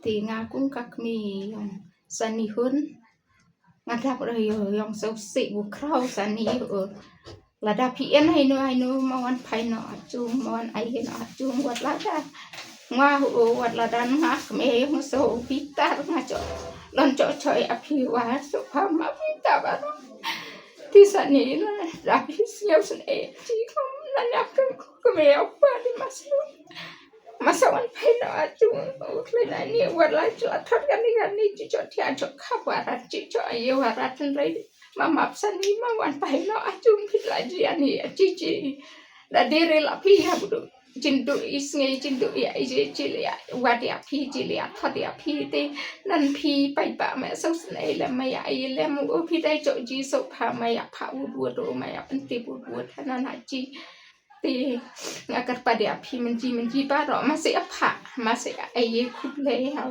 thì nga cũng các mi yang sani hun ngadap rồi yang sâu sĩ bu khâu sani là đa phiền hay nu mawan phai no chung mawan ai hen chung wat la da nga wat la dan nga me yang so pita nga cho lon cho choi api wa so pa ma pita ba thì sani na đa phi siêu sun e chi không là nhạc cái me apa di masawan phai no chung le na ni wat la cho thot kan ni cho thia cho khabarat cho ayo warat rei mama sani mawan phai no chung phit la jiani chi la dere la phi ha bu jindu isnge jindu ya ije chilia wadia phi chilia thodia phi te nan phi pai ba ma so snai la ma ya ai le mu o phi dai cho ji so pha ma ya pha u bu do ma ya pen ti bu bu thana na chi te agar pada phi men ji ba ro ma se pha ma se ai khu le ha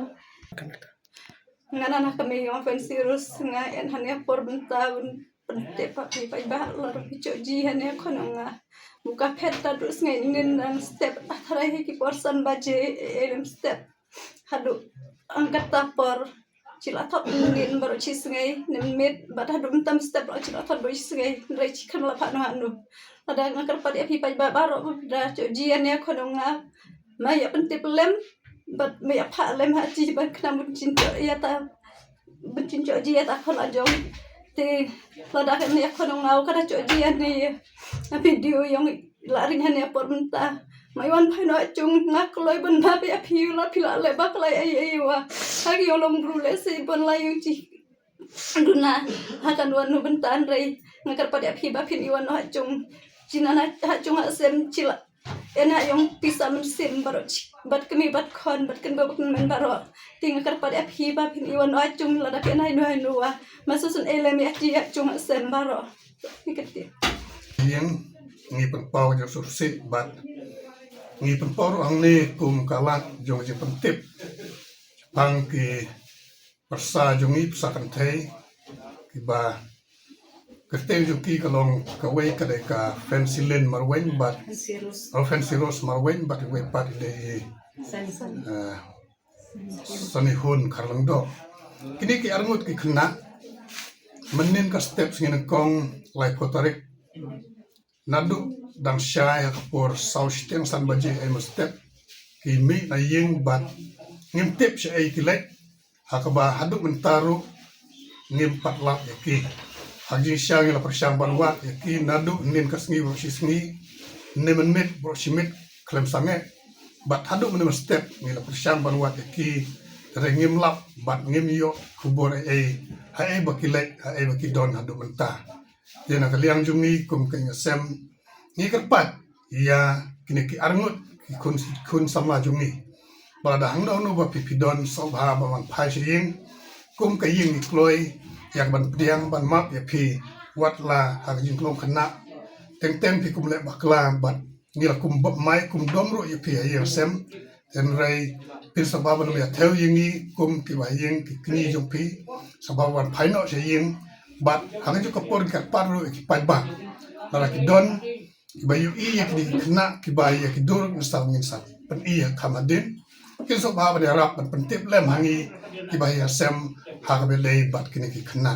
ngana na kami yang pensirus nga en hanya por bentahun pente pak pai bah lor picho ji hanya kononga muka peta terus ngin dan step athrai ki porsan baje elem step hadu angkat tapor cila thot ngin baru chi sungai nemit bat hadu tam step lo cila thot baru sungai rai chi kan la phanu anu ada ngakar pada pi pai bah baro da cho ji hanya kononga maya pente pelem bat maya pha lem ha chi ban khnam cinco ya ta bencinco ji ya ta khola jong te lada kan ya kono ngau kada cho ji ani video yang laring han ya por menta mai wan phai no chung ngak loi ban ba pe phiu la phila le bak lai ai wa hagi olong brule se ban lai chi duna hakan wan no bentan rei ngakar pada phi ba phin iwan no chung jinana ha chung ha sem chila ena yang bisa mesin baru bat kami bat kon bat kan babak men baru tinggal kerpada phi ba phin iwan no chung la da kenai no wa masusun elemi aji chung sem baru ikati yang ngi penpau jo sursi bat ngi penpau ang ni kum kalat jo je pentip pang ki persa jo ngi pesakan thei ki ba kertel jo ki kalong kawai kadai ka fensilin marwen bat fensiros marwen bat we pat de sani hun karlang do kini ki arngut ki khna menin ka steps ngin kong lai kotarik nadu dang syai por sausteng san baje em step ki mi na yeng bat ngim tip syai kilek hakaba hadu mentaru ngim patlap yaki hagi syang la persyang banwat yaki nadu nin kasngi bro sisngi nemen mit bro simit klem sange bat hadu men step ngila persyang banwat yaki rengim lap bat ngim yo kubor hai bakilek hai bakidon hadu menta jena kaliang jungi kum kenya sem ngi kerpat ya kini ki arngut ki kun samla jungi bada hangno no ba pipidon sobha ba man phai sing kum kaying kloi yang ban priang ban map ya pi wat la hang jing klong khana teng pi kum le bakla bat ngila kum bab mai kum domro ya pi ya sem en rai pin sabab no ya theu yingi kum ki ba ying ki kni jong pi sabab wan phai no se ying bat hang ju kapor ka parro ki pai ba la ki don ki ba yu i ya ki khna ki ba ya ki dur ngesal ngin sa pen i ya kamadin kin sabab ne rap pen tip lem hangi ki ba ya sem ha ka be le bat kini ki khna